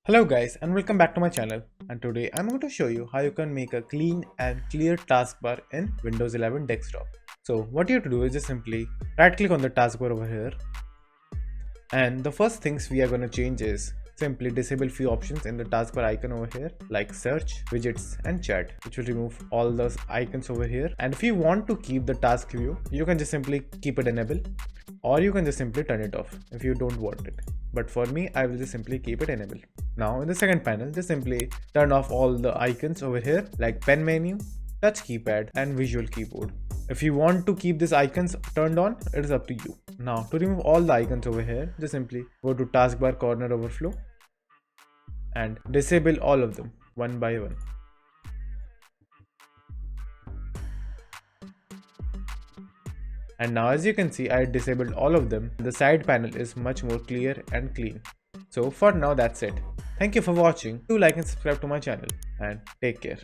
Hello guys and welcome back to my channel, and today I'm going to show you how you can make a clean and clear taskbar in Windows 11 desktop. So what you have to do is just simply right click on the taskbar over here, and the first things we are going to change is simply disable few options in the taskbar icon over here like search, widgets and chat, which will remove all those icons over here. And if you want to keep the task view, you can just simply keep it enabled, or you can just simply turn it off if you don't want it. But for me, I will just simply keep it enabled. Now in the second panel, just simply turn off all the icons over here like pen menu, touch keypad and visual keyboard. If you want to keep these icons turned on, it is up to you. Now to remove all the icons over here, just simply go to taskbar corner overflow and disable all of them one by one. And now as you can see, I disabled all of them. The side panel is much more clear and clean. So for now that's it. Thank you for watching. Do like and subscribe to my channel and take care.